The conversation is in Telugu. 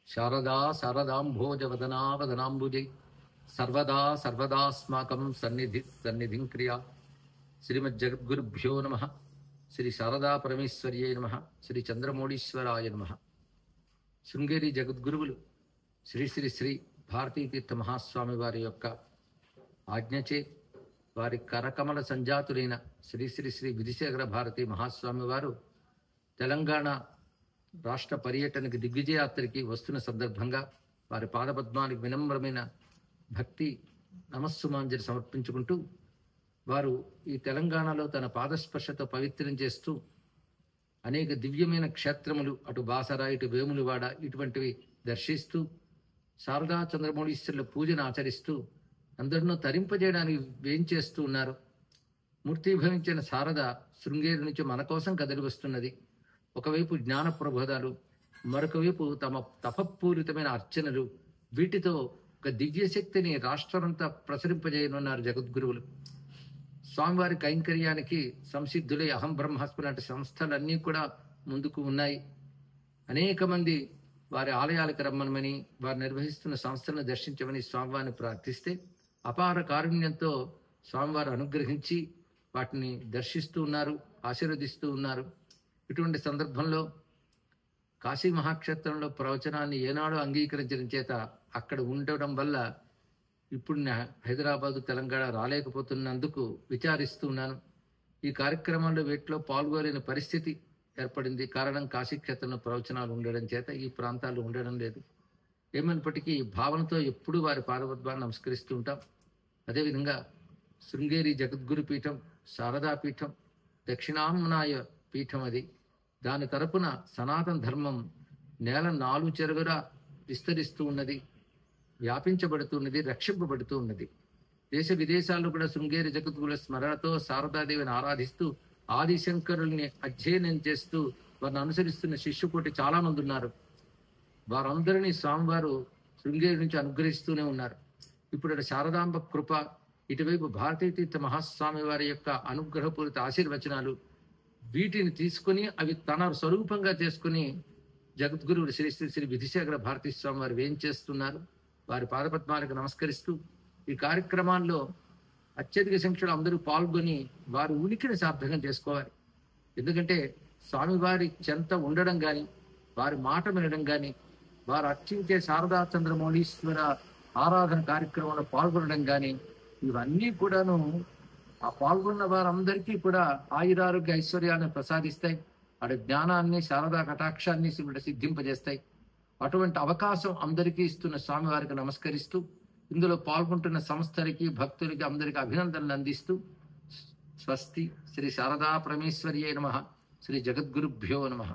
శారదా శారదాంభోజవదనా వదనాంబుజై సర్వదా సర్వదాస్మాకం సన్నిధి సన్నిధిం క్రియా. శ్రీమజ్జగద్గురుభ్యో నమ. శ్రీ శారదా పరమేశ్వర్యై నమ. శ్రీ చంద్రమౌళీశ్వరాయ నమ. శృంగేరి జగద్గురువులు శ్రీ శ్రీ శ్రీ భారతీతీర్థ మహాస్వామి వారి యొక్క ఆజ్ఞచే వారి కరకమల సంజాతులైన శ్రీ శ్రీ శ్రీ విధిశేఖర భారతి మహాస్వామి వారు తెలంగాణ రాష్ట్ర పర్యటనకి దిగ్విజయాత్రకి వస్తున్న సందర్భంగా వారి పాదపద్మానికి వినమ్రమైన భక్తి నమస్సుమాంజలి సమర్పించుకుంటూ వారు ఈ తెలంగాణలో తన పాదస్పర్శతో పవిత్రం చేస్తూ అనేక దివ్యమైన క్షేత్రములు అటు బాసర ఇటు వేములవాడ ఇటువంటివి దర్శిస్తూ శారదా చంద్రమౌళీశ్వరుల పూజను ఆచరిస్తూ అందరినూ తరింపజేయడానికి వేంచేస్తూ ఉన్నారు. మూర్తిభవించిన శారద శృంగేరి నుంచి మన కోసం కదిలి వస్తున్నది. ఒకవైపు జ్ఞాన ప్రబోధాలు, మరొక వైపు తమ తపపూరితమైన అర్చనలు, వీటితో ఒక దివ్యశక్తిని రాష్ట్రమంతా ప్రసరింపజేయనున్నారు జగద్గురువులు. స్వామివారి కైంకర్యానికి సంసిద్ధులై అహం బ్రహ్మాస్మి లాంటి సంస్థలన్నీ కూడా ముందుకు ఉన్నాయి. అనేక మంది వారి ఆలయాలకు రమ్మనమని, వారు నిర్వహిస్తున్న సంస్థలను దర్శించమని స్వామివారిని ప్రార్థిస్తే అపార కారుణ్యంతో స్వామివారు అనుగ్రహించి వాటిని దర్శిస్తూ ఉన్నారు, ఆశీర్వదిస్తూ ఉన్నారు. ఇటువంటి సందర్భంలో కాశీ మహాక్షేత్రంలో ప్రవచనాన్ని ఏనాడో అంగీకరించడం చేత అక్కడ ఉండడం వల్ల ఇప్పుడు హైదరాబాదు తెలంగాణ రాలేకపోతున్నందుకు విచారిస్తూ ఉన్నాను. ఈ కార్యక్రమంలో వీటిలో పాల్గొలేని పరిస్థితి ఏర్పడింది. కారణం కాశీక్షేత్రంలో ప్రవచనాలు ఉండడం చేత ఈ ప్రాంతాలు ఉండడం లేదు. ఏమైనప్పటికీ ఈ భావనతో ఎప్పుడూ వారి పాదపద్మాన్ని నమస్కరిస్తూ ఉంటాం. అదేవిధంగా శృంగేరి జగద్గురు పీఠం, శారదా పీఠం, దక్షిణామ్నాయ పీఠం అది. దాని తరపున సనాతన ధర్మం నేల నాలుగు చెరుగురా విస్తరిస్తూ ఉన్నది, వ్యాపించబడుతున్నది, రక్షింపబడుతూ ఉన్నది. దేశ విదేశాల్లో కూడా శృంగేరి జగద్గురుల స్మరణతో శారదాదేవిని ఆరాధిస్తూ ఆదిశంకరుల్ని అధ్యయనం చేస్తూ వారిని అనుసరిస్తున్న శిష్యుకోటి చాలా మంది ఉన్నారు. వారందరినీ స్వామివారు శృంగేరి నుంచి అనుగ్రహిస్తూనే ఉన్నారు. ఇప్పుడు అటు శారదాంబ కృప, ఇటువైపు భారతీతీర్థ మహాస్వామి వారి యొక్క అనుగ్రహపూరిత ఆశీర్వచనాలు, వీటిని తీసుకుని అవి తన స్వరూపంగా చేసుకుని జగద్గురువులు శ్రీ శ్రీ శ్రీ విధిశేఖర భారతీ స్వామి వారు ఏం చేస్తున్నారు. వారి పాదపద్మాలకు నమస్కరిస్తూ ఈ కార్యక్రమాల్లో అత్యధిక సంఖ్యలో అందరూ పాల్గొని వారి ఉనికిని సార్థకం చేసుకోవాలి. ఎందుకంటే స్వామివారి చెంత ఉండడం కానీ, వారి మాట వినడం కానీ, వారు అర్చించే శారదా చంద్రమౌళీశ్వర ఆరాధన కార్యక్రమంలో పాల్గొనడం కానీ, ఇవన్నీ కూడాను ఆ పాల్గొన్న వారందరికీ కూడా ఆయురారోగ్య ఐశ్వర్యాన్ని ప్రసాదిస్తాయి. అటు జ్ఞానాన్ని, శారదా కటాక్షాన్ని సిద్ధింపజేస్తాయి. అటువంటి అవకాశం అందరికీ ఇస్తున్న స్వామివారికి నమస్కరిస్తూ ఇందులో పాల్గొంటున్న సంస్థలకి, భక్తులకి అందరికీ అభినందనలు అందిస్తూ స్వస్తి. శ్రీ శారదా పరమేశ్వర్యై నమః. శ్రీ జగద్గురుభ్యో నమః.